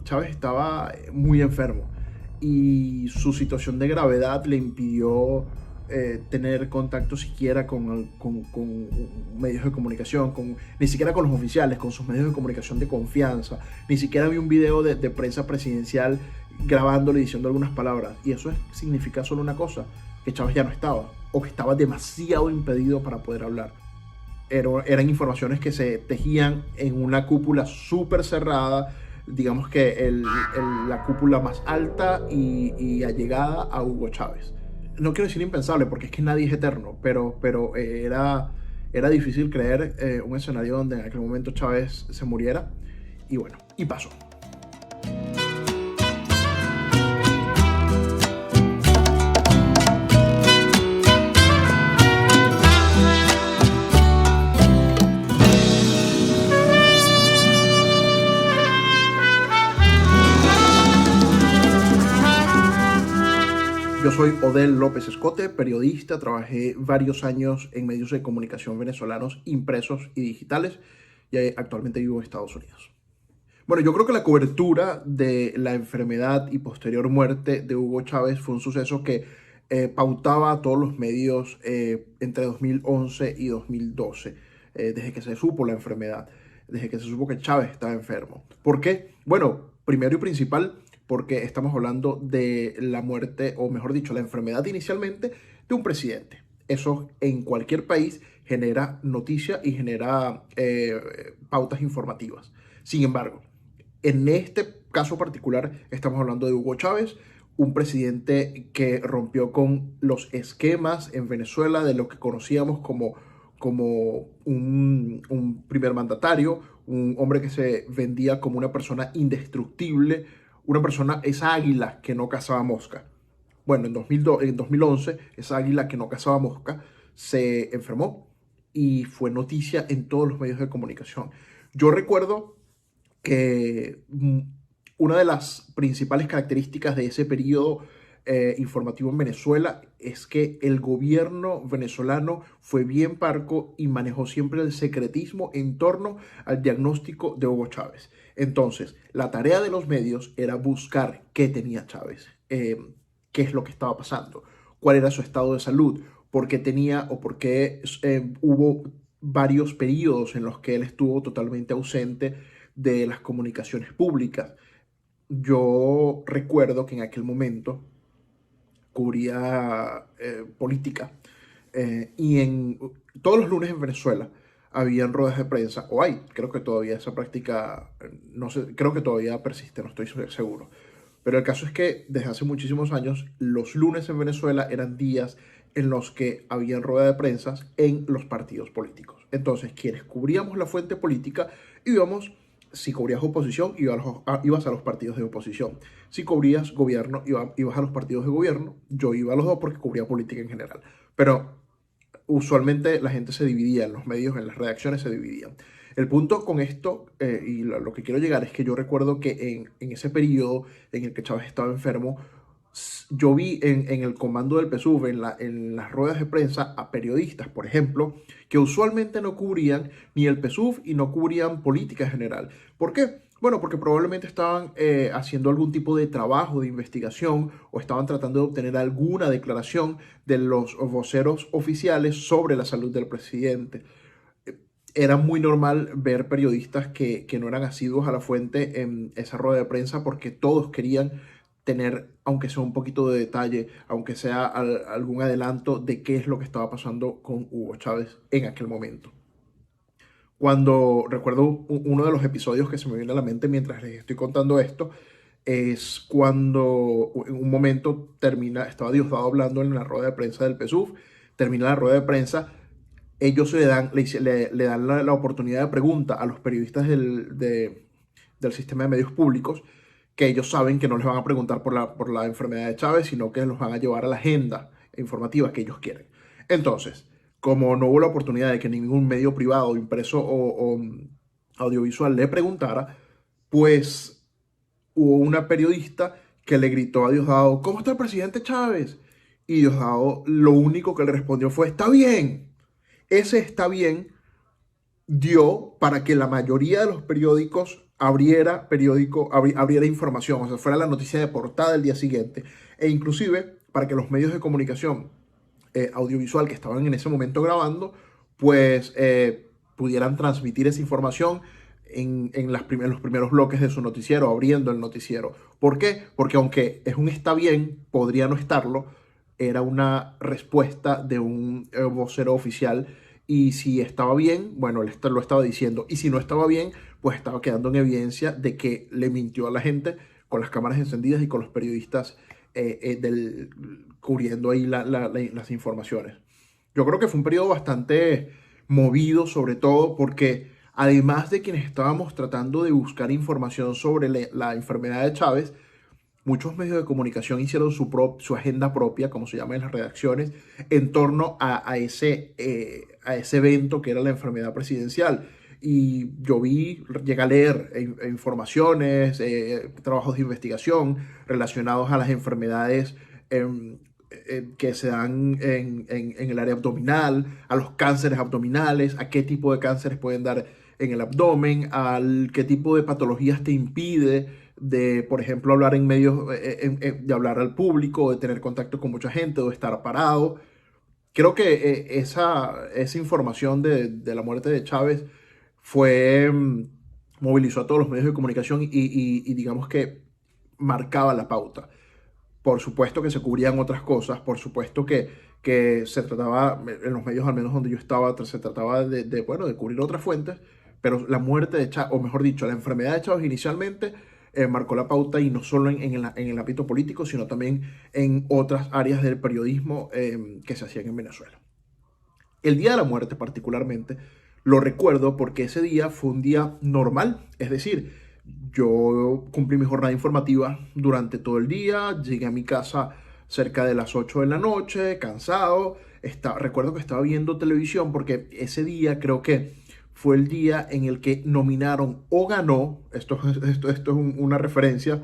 Chávez estaba muy enfermo y su situación de gravedad le impidió tener contacto siquiera con medios de comunicación, ni siquiera con los oficiales, con sus medios de comunicación de confianza. Ni siquiera vi un video de prensa presidencial grabándole y diciendo algunas palabras. Y eso significa solo una cosa, que Chávez ya no estaba, o que estaba demasiado impedido para poder hablar. Eran informaciones que se tejían en una cúpula súper cerrada, digamos que la cúpula más alta y allegada a Hugo Chávez. No quiero decir impensable porque es que nadie es eterno, pero era difícil creer un escenario donde en aquel momento Chávez se muriera y bueno, y pasó. Yo soy Odel López Escote, periodista, trabajé varios años en medios de comunicación venezolanos impresos y digitales y actualmente vivo en Estados Unidos. Bueno, yo creo que la cobertura de la enfermedad y posterior muerte de Hugo Chávez fue un suceso que pautaba a todos los medios entre 2011 y 2012, desde que se supo la enfermedad, desde que se supo que Chávez estaba enfermo. ¿Por qué? Bueno, primero y principal, porque estamos hablando de la muerte, o mejor dicho, la enfermedad inicialmente de un presidente. Eso en cualquier país genera noticia y genera pautas informativas. Sin embargo, en este caso particular estamos hablando de Hugo Chávez, un presidente que rompió con los esquemas en Venezuela de lo que conocíamos como un primer mandatario, un hombre que se vendía como una persona indestructible, una persona, esa águila que no cazaba mosca. Bueno, en 2011, esa águila que no cazaba mosca se enfermó y fue noticia en todos los medios de comunicación. Yo recuerdo que una de las principales características de ese periodo informativo en Venezuela es que el gobierno venezolano fue bien parco y manejó siempre el secretismo en torno al diagnóstico de Hugo Chávez. Entonces, la tarea de los medios era buscar qué tenía Chávez, qué es lo que estaba pasando, cuál era su estado de salud, por qué tenía o por qué hubo varios periodos en los que él estuvo totalmente ausente de las comunicaciones públicas. Yo recuerdo que en aquel momento cubría política y en todos los lunes en Venezuela habían ruedas de prensa, o hay, creo que todavía esa práctica, no sé, creo que todavía persiste, no estoy seguro. Pero el caso es que desde hace muchísimos años los lunes en Venezuela eran días en los que habían ruedas de prensa en los partidos políticos. Entonces, quienes cubríamos la fuente política íbamos, si cubrías oposición, ibas a los partidos de oposición. Si cubrías gobierno, ibas a los partidos de gobierno. Yo iba a los dos porque cubría política en general. Pero usualmente la gente se dividía en los medios, en las redacciones se dividían. El punto con esto, y lo que quiero llegar, es que yo recuerdo que en ese periodo en el que Chávez estaba enfermo, yo vi en el comando del PSUV, en las ruedas de prensa, a periodistas, por ejemplo, que usualmente no cubrían ni el PSUV y no cubrían política en general. ¿Por qué? Bueno, porque probablemente estaban haciendo algún tipo de trabajo de investigación o estaban tratando de obtener alguna declaración de los voceros oficiales sobre la salud del presidente. Era muy normal ver periodistas que no eran asiduos a la fuente en esa rueda de prensa porque todos querían tener, aunque sea un poquito de detalle, aunque sea algún adelanto de qué es lo que estaba pasando con Hugo Chávez en aquel momento. Cuando recuerdo uno de los episodios que se me viene a la mente mientras les estoy contando esto, es cuando en un momento estaba Diosdado hablando en la rueda de prensa del PSUV, termina la rueda de prensa, ellos le dan la oportunidad de pregunta a los periodistas del sistema de medios públicos, que ellos saben que no les van a preguntar por la enfermedad de Chávez, sino que los van a llevar a la agenda informativa que ellos quieren. Entonces, como no hubo la oportunidad de que ningún medio privado, impreso o audiovisual le preguntara, pues hubo una periodista que le gritó a Diosdado: ¿cómo está el presidente Chávez? Y Diosdado lo único que le respondió fue: está bien. Ese está bien dio para que la mayoría de los periódicos abriera periódico, abriera información, o sea, fuera la noticia de portada del día siguiente, e inclusive para que los medios de comunicación audiovisual que estaban en ese momento grabando, pues pudieran transmitir esa información en los primeros bloques de su noticiero, abriendo el noticiero. ¿Por qué? Porque aunque es un está bien, podría no estarlo, era una respuesta de un vocero oficial, y si estaba bien, bueno, él lo estaba diciendo, y si no estaba bien, pues estaba quedando en evidencia de que le mintió a la gente con las cámaras encendidas y con los periodistas cubriendo ahí las informaciones. Yo creo que fue un periodo bastante movido, sobre todo porque además de quienes estábamos tratando de buscar información sobre la enfermedad de Chávez, muchos medios de comunicación hicieron su agenda propia, como se llama en las redacciones, en torno a ese evento que era la enfermedad presidencial. Y yo llegué a leer informaciones, trabajos de investigación relacionados a las enfermedades que se dan en el área abdominal, a los cánceres abdominales, a qué tipo de cánceres pueden dar en el abdomen, al qué tipo de patologías te impide de, por ejemplo, hablar en medios, de hablar al público, de tener contacto con mucha gente, o de estar parado. Creo que esa información de la muerte de Chávez fue, movilizó a todos los medios de comunicación y digamos que marcaba la pauta. Por supuesto que se cubrían otras cosas, por supuesto que se trataba, en los medios al menos donde yo estaba, se trataba bueno, de cubrir otras fuentes, pero la muerte de Chávez, o mejor dicho, la enfermedad de Chávez inicialmente marcó la pauta, y no solo en el ámbito político, sino también en otras áreas del periodismo que se hacían en Venezuela. El día de la muerte particularmente lo recuerdo porque ese día fue un día normal, es decir, yo cumplí mi jornada informativa durante todo el día, llegué a mi casa cerca de las 8 de la noche, cansado, recuerdo que estaba viendo televisión porque ese día creo que fue el día en el que nominaron o ganó, esto es una referencia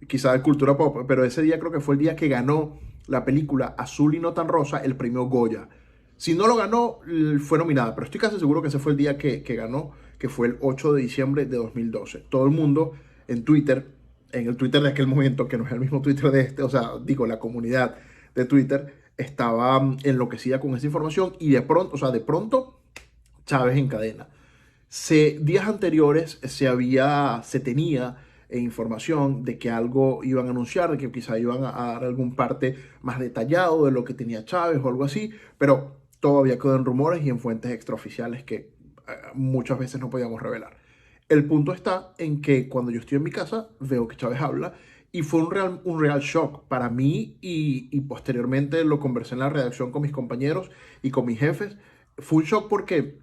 quizá de cultura pop, pero ese día creo que fue el día que ganó la película Azul y no tan rosa el premio Goya. Si no lo ganó, fue nominada, pero estoy casi seguro que ese fue el día que ganó, que fue el 8 de diciembre de 2012. Todo el mundo en Twitter, en el Twitter de aquel momento, que no es el mismo Twitter de este, o sea, digo, la comunidad de Twitter, estaba enloquecida con esa información, y de pronto, o sea, de pronto, Chávez en cadena. Días anteriores se tenía información de que algo iban a anunciar, de que quizá iban a dar algún parte más detallado de lo que tenía Chávez o algo así, pero todavía quedó en rumores y en fuentes extraoficiales que muchas veces no podíamos revelar. El punto está en que cuando yo estoy en mi casa veo que Chávez habla, y fue un real shock para mí, y posteriormente lo conversé en la redacción con mis compañeros y con mis jefes. Fue un shock porque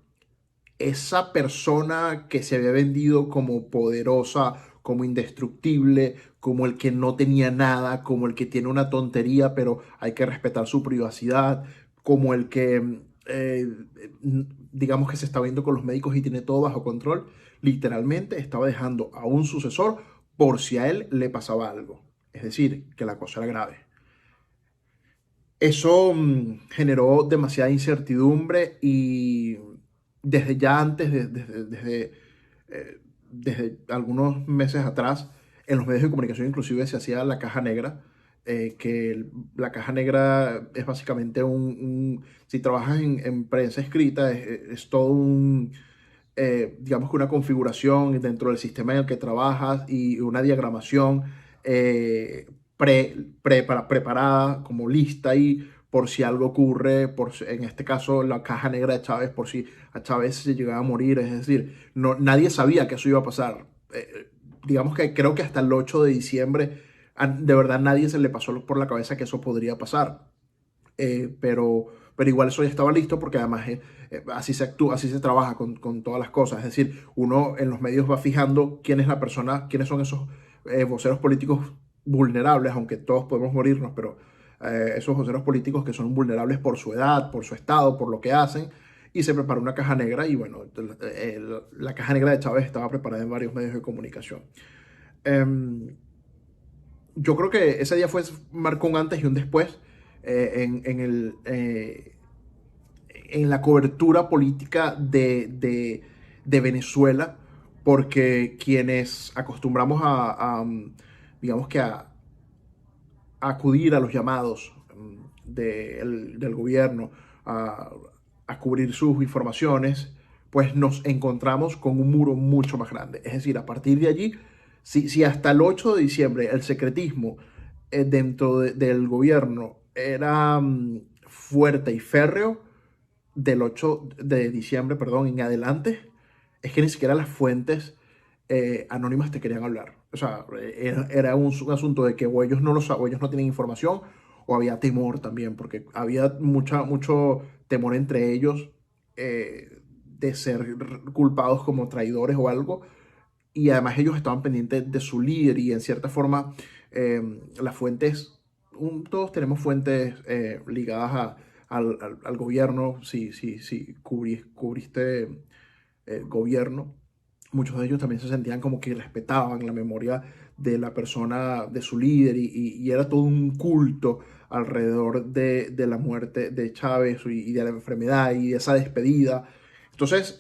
esa persona que se había vendido como poderosa, como indestructible, como el que no tenía nada, como el que tiene una tontería, pero hay que respetar su privacidad, como el que, digamos que se está viendo con los médicos y tiene todo bajo control, literalmente estaba dejando a un sucesor por si a él le pasaba algo. Es decir, que la cosa era grave. Eso generó demasiada incertidumbre, y desde ya antes, desde algunos meses atrás, en los medios de comunicación inclusive se hacía la caja negra, la caja negra es básicamente si trabajas en prensa escrita, es todo digamos que una configuración dentro del sistema en el que trabajas, y una diagramación preparada, como lista ahí, por si algo ocurre, en este caso la caja negra de Chávez, por si a Chávez se llegaba a morir, es decir, nadie sabía que eso iba a pasar. Digamos que creo que hasta el 8 de diciembre de verdad nadie se le pasó por la cabeza que eso podría pasar. Pero igual eso ya estaba listo, porque además así se actúa, así se trabaja con todas las cosas. Es decir, uno en los medios va fijando quién es la persona, quiénes son esos voceros políticos vulnerables, aunque todos podemos morirnos, pero esos voceros políticos que son vulnerables por su edad, por su estado, por lo que hacen, y se prepara una caja negra, y bueno, la caja negra de Chávez estaba preparada en varios medios de comunicación. Yo creo que ese día marcó un antes y un después en la cobertura política de Venezuela, porque quienes acostumbramos digamos que a acudir a los llamados del gobierno, a, a cubrir sus informaciones, pues nos encontramos con un muro mucho más grande. Es decir, a partir de allí, si hasta el 8 de diciembre el secretismo dentro del gobierno era fuerte y férreo, del 8 de diciembre, perdón, en adelante, es que ni siquiera las fuentes anónimas te querían hablar. O sea, era un asunto de que o ellos no tienen información o había temor también, porque había mucho temor entre ellos de ser culpados como traidores o algo. Y además ellos estaban pendientes de su líder y en cierta forma las fuentes, todos tenemos fuentes ligadas al gobierno, si cubriste gobierno. Muchos de ellos también se sentían como que respetaban la memoria de la persona, de su líder, y era todo un culto alrededor de la muerte de Chávez y de la enfermedad y de esa despedida. Entonces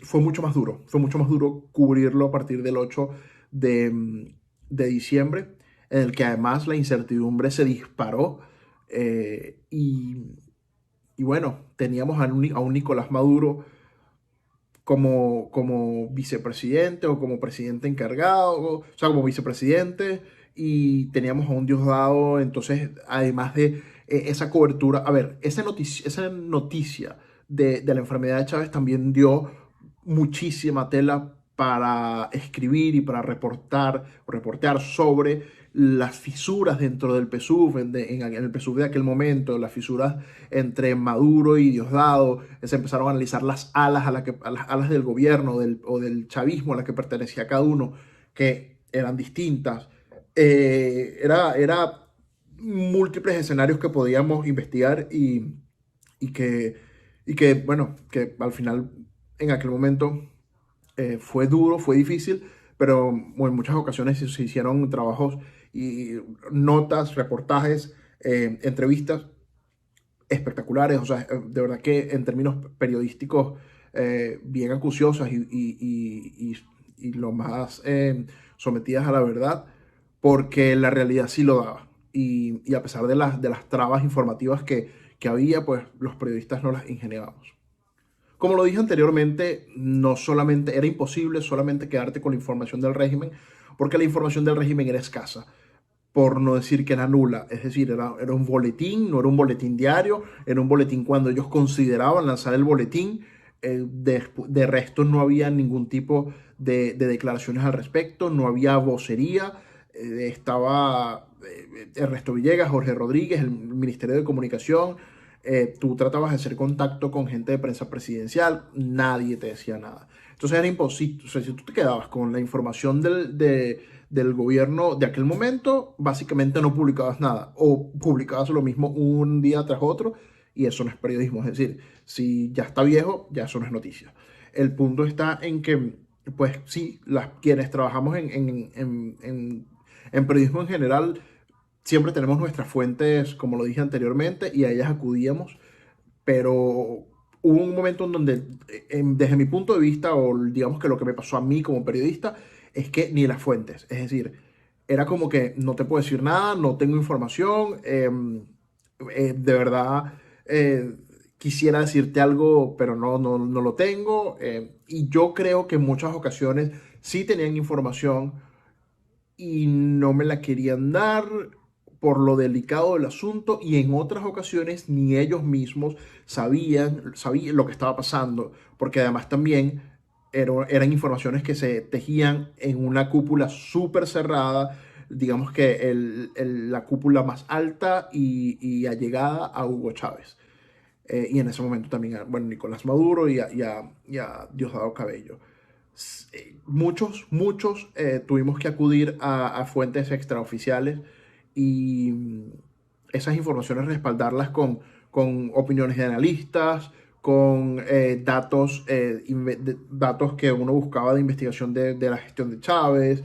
fue mucho más duro cubrirlo a partir del 8 de diciembre, en el que además la incertidumbre se disparó y bueno, teníamos a un Nicolás Maduro como vicepresidente o como presidente encargado, o sea, como vicepresidente, y teníamos a un Diosdado. Entonces, además de esa cobertura, a ver, esa noticia de la enfermedad de Chávez también dio muchísima tela para escribir y para reportear sobre las fisuras dentro del PSUV, en el PSUV de aquel momento, las fisuras entre Maduro y Diosdado. Se empezaron a analizar las alas, a las alas del gobierno o del chavismo a las que pertenecía cada uno, que eran distintas. Era múltiples escenarios que podíamos investigar y que, bueno, que al final, en aquel momento, fue duro, fue difícil, pero en muchas ocasiones se hicieron trabajos y notas, reportajes, entrevistas espectaculares. O sea, de verdad que en términos periodísticos, bien acuciosas y lo más sometidas a la verdad, porque la realidad sí lo daba. Y a pesar de las trabas informativas que había, pues los periodistas no las ingeniábamos. Como lo dije anteriormente, no solamente era imposible solamente quedarte con la información del régimen, porque la información del régimen era escasa, por no decir que era nula. Es decir, era un boletín, no era un boletín diario, era un boletín cuando ellos consideraban lanzar el boletín. De resto no había ningún tipo de declaraciones al respecto, no había vocería. Estaba Ernesto Villegas, Jorge Rodríguez, el Ministerio de Comunicación. Tú tratabas de hacer contacto con gente de prensa presidencial, nadie te decía nada. Entonces era imposible. O sea, si tú te quedabas con la información del gobierno de aquel momento, básicamente no publicabas nada o publicabas lo mismo un día tras otro, y eso no es periodismo. Es decir, si ya está viejo, ya eso no es noticia. El punto está en que, pues sí, quienes trabajamos en periodismo en general, siempre tenemos nuestras fuentes, como lo dije anteriormente, y a ellas acudíamos, pero hubo un momento en donde, desde mi punto de vista, o digamos que lo que me pasó a mí como periodista, es que ni las fuentes. Es decir, era como que no te puedo decir nada, no tengo información, de verdad quisiera decirte algo, pero no lo tengo. Y yo creo que en muchas ocasiones sí tenían información y no me la querían dar por lo delicado del asunto, y en otras ocasiones ni ellos mismos sabían lo que estaba pasando, porque además también eran informaciones que se tejían en una cúpula súper cerrada, digamos que la cúpula más alta y allegada a Hugo Chávez. Y en ese momento también, bueno, Nicolás Maduro y a Diosdado Cabello. Muchos tuvimos que acudir a fuentes extraoficiales y esas informaciones respaldarlas con opiniones de analistas, con datos que uno buscaba de investigación de la gestión de Chávez,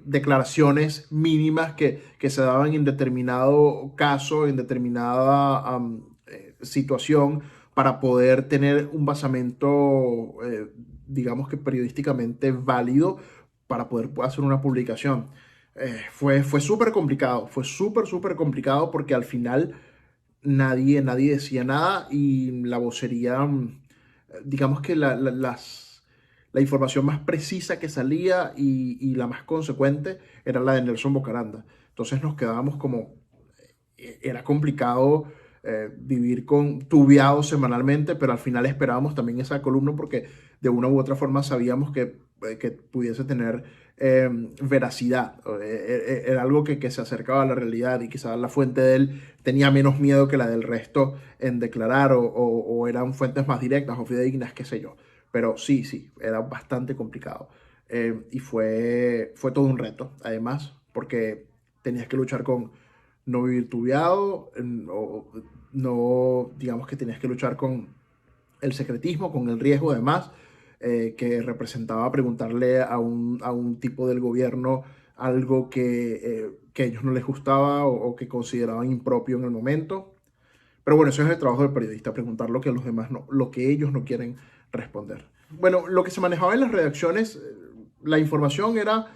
declaraciones mínimas que se daban en determinado caso, en determinada situación, para poder tener un basamento digamos que periodísticamente válido para poder hacer una publicación. Fue súper complicado, fue súper complicado porque al final nadie decía nada y la vocería, digamos que la información más precisa que salía y la más consecuente era la de Nelson Bocaranda. Entonces nos quedábamos como, era complicado vivir con tubiados semanalmente, pero al final esperábamos también esa columna porque de una u otra forma sabíamos que pudiese tener eh, veracidad. Era algo que se acercaba a la realidad y quizás la fuente de él tenía menos miedo que la del resto en declarar o eran fuentes más directas o fidedignas, qué sé yo. Pero sí, era bastante complicado. Y fue todo un reto, además, porque tenías que luchar con no vivir tubiado, o no, digamos que tenías que luchar con el secretismo, con el riesgo además, que representaba preguntarle a un tipo del gobierno algo que a ellos no les gustaba o que consideraban impropio en el momento. Pero bueno, eso es el trabajo del periodista, preguntar lo que los demás no, lo que ellos no quieren responder. Bueno, lo que se manejaba en las redacciones, la información era,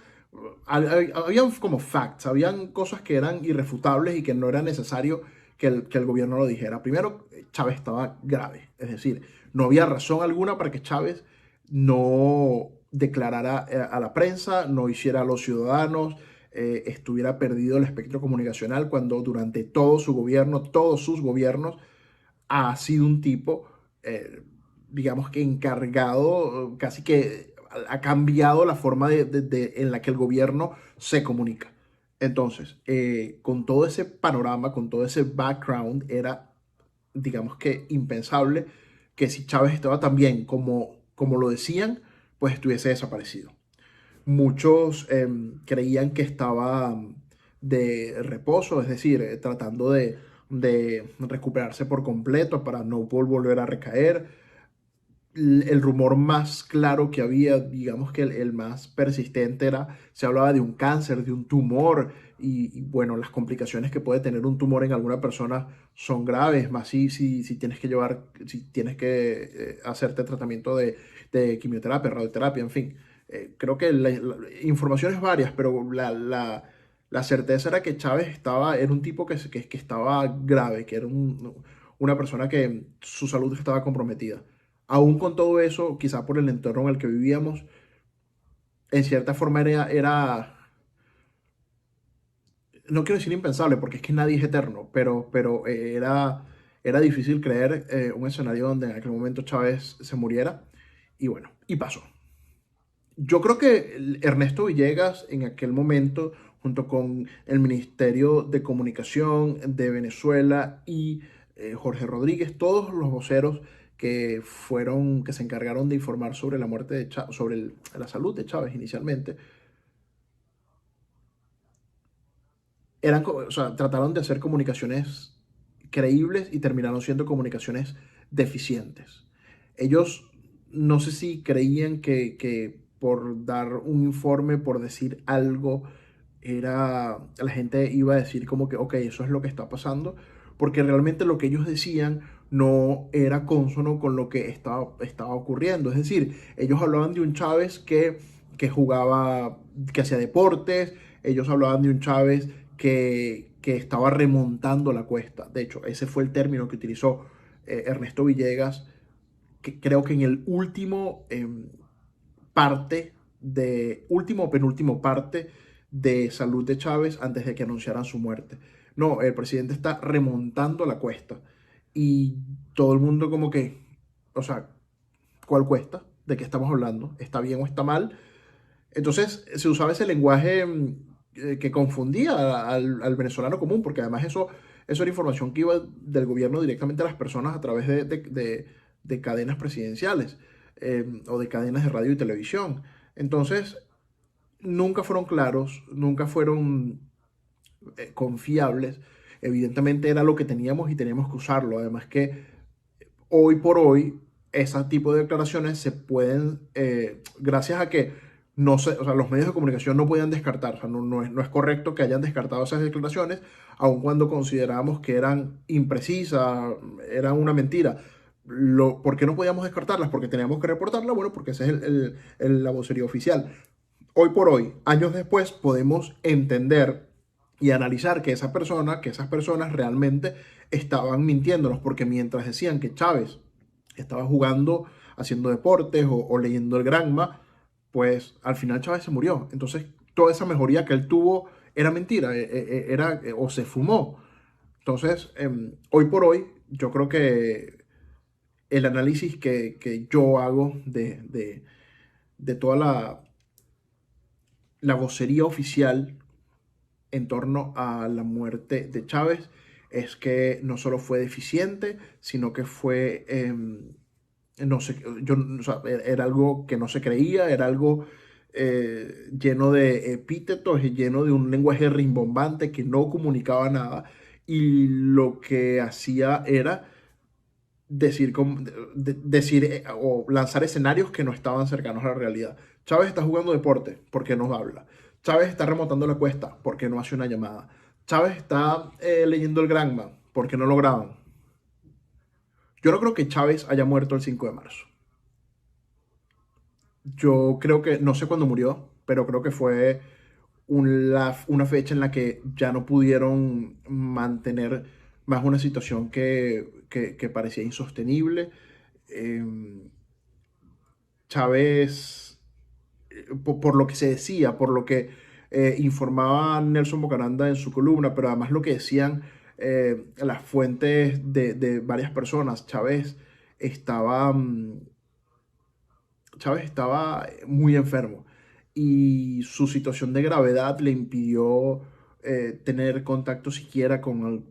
habían como facts, habían cosas que eran irrefutables y que no era necesario que el gobierno lo dijera. Primero, Chávez estaba grave, es decir, no había razón alguna para que Chávez no declarara a la prensa, no hiciera a los ciudadanos, estuviera perdido el espectro comunicacional cuando durante todo su gobierno, todos sus gobiernos, ha sido un tipo, eh, digamos que encargado, casi que ha cambiado la forma en la que el gobierno se comunica. Entonces, con todo ese panorama, con todo ese background, era, digamos que impensable que si Chávez estaba tan bien como lo decían, pues estuviese desaparecido. Muchos creían que estaba de reposo, es decir, tratando de recuperarse por completo para no volver a recaer. El rumor más claro que había, digamos que el más persistente era, se hablaba de un cáncer, de un tumor, bueno, las complicaciones que puede tener un tumor en alguna persona son graves, más si tienes que si tienes que hacerte tratamiento de quimioterapia, radioterapia, en fin. Creo que informaciones varias, pero la certeza era que Chávez era un tipo que estaba grave, que era una persona que su salud estaba comprometida. Aún con todo eso, quizá por el entorno en el que vivíamos, en cierta forma no quiero decir impensable, porque es que nadie es eterno, pero era difícil creer un escenario donde en aquel momento Chávez se muriera. Y bueno, y pasó. Yo creo que Ernesto Villegas en aquel momento, junto con el Ministerio de Comunicación de Venezuela y Jorge Rodríguez, todos los voceros que se encargaron de informar sobre la muerte de Chávez, sobre la salud de Chávez inicialmente, o sea, trataron de hacer comunicaciones creíbles y terminaron siendo comunicaciones deficientes. Ellos no sé si creían que por dar un informe, por decir algo, la gente iba a decir como que, ok, eso es lo que está pasando, porque realmente lo que ellos decían no era consono con lo que estaba ocurriendo. Es decir, ellos hablaban de un Chávez que jugaba, que hacía deportes, ellos hablaban de un Chávez que estaba remontando la cuesta. De hecho, ese fue el término que utilizó Ernesto Villegas, que creo que en el último o penúltimo parte de salud de Chávez antes de que anunciaran su muerte. No, el presidente está remontando la cuesta y todo el mundo como que, o sea, ¿cuál cuesta? ¿De qué estamos hablando? ¿Está bien o está mal? Entonces se usaba ese lenguaje que confundía al venezolano común, porque además eso era información que iba del gobierno directamente a las personas a través de cadenas presidenciales o de cadenas de radio y televisión. Entonces, nunca fueron claros, nunca fueron confiables. Evidentemente era lo que teníamos y teníamos que usarlo. Además que hoy por hoy, ese tipo de declaraciones se pueden, gracias a que no sé, o sea, los medios de comunicación no podían descartar, o sea, no es correcto que hayan descartado esas declaraciones, aun cuando considerábamos que eran imprecisas, eran una mentira. ¿Por qué no podíamos descartarlas? Porque teníamos que reportarla, bueno, porque esa es la vocería oficial. Hoy por hoy, años después, podemos entender y analizar que esas personas realmente estaban mintiéndonos, porque mientras decían que Chávez estaba jugando, haciendo deportes o leyendo el Granma, pues al final Chávez se murió. Entonces, toda esa mejoría que él tuvo era mentira, o se fumó. Entonces, hoy por hoy, yo creo que el análisis que yo hago de toda la vocería oficial en torno a la muerte de Chávez es que no solo fue deficiente, sino que fue, no sé, o sea, era algo que no se creía, era algo lleno de epítetos y lleno de un lenguaje rimbombante que no comunicaba nada y lo que hacía era decir, decir o lanzar escenarios que no estaban cercanos a la realidad. Chávez está jugando deporte, ¿por qué no habla? Chávez está remontando la cuesta, ¿por qué no hace una llamada? Chávez está leyendo el Granma, ¿por qué no lo graban? Yo no creo que Chávez haya muerto el 5 de marzo. Yo creo que, no sé cuándo murió, pero creo que fue una fecha en la que ya no pudieron mantener más una situación que parecía insostenible. Eh, Chávez, por lo que se decía, por lo que informaba Nelson Bocaranda en su columna, pero además lo que decían las fuentes de varias personas, estaba, mm, Chávez estaba muy enfermo y su situación de gravedad le impidió tener contacto siquiera con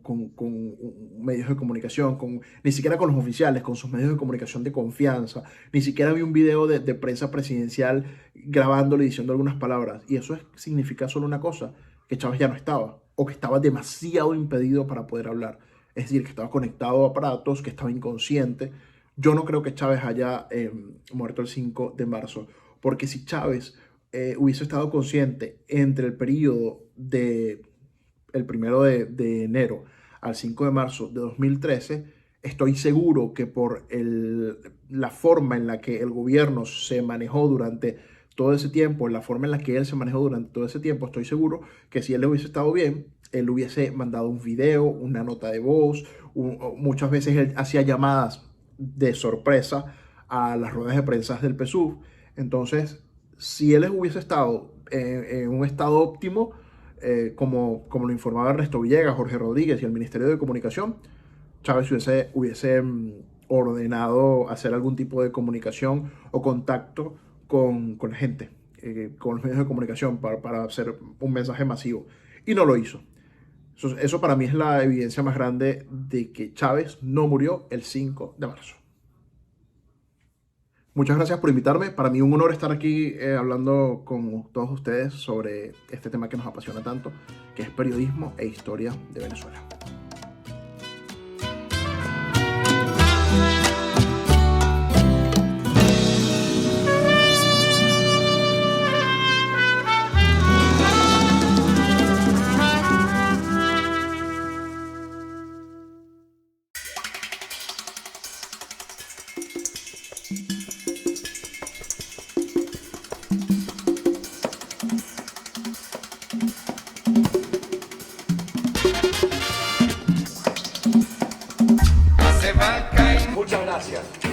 medios de comunicación, ni siquiera con los oficiales, con sus medios de comunicación de confianza. Ni siquiera vi un video de prensa presidencial grabándole y diciendo algunas palabras. Y eso significa solo una cosa, que Chávez ya no estaba, o que estaba demasiado impedido para poder hablar. Es decir, que estaba conectado a aparatos, que estaba inconsciente. Yo no creo que Chávez haya muerto el 5 de marzo, porque si Chávez hubiese estado consciente entre el periodo de el 1 de enero al 5 de marzo de 2013, estoy seguro que por la forma en la que el gobierno se manejó durante todo ese tiempo, la forma en la que él se manejó durante todo ese tiempo, estoy seguro que si él hubiese estado bien, él hubiese mandado un video, una nota de voz, muchas veces él hacía llamadas de sorpresa a las ruedas de prensa del PSUV. Entonces, si él hubiese estado en un estado óptimo, como lo informaba Ernesto Villegas, Jorge Rodríguez y el Ministerio de Comunicación, Chávez hubiese ordenado hacer algún tipo de comunicación o contacto con la gente, con los medios de comunicación para hacer un mensaje masivo. Y no lo hizo. Eso para mí es la evidencia más grande de que Chávez no murió el 5 de marzo. Muchas gracias por invitarme. Para mí un honor estar aquí hablando con todos ustedes sobre este tema que nos apasiona tanto, que es periodismo e historia de Venezuela. Muchas gracias.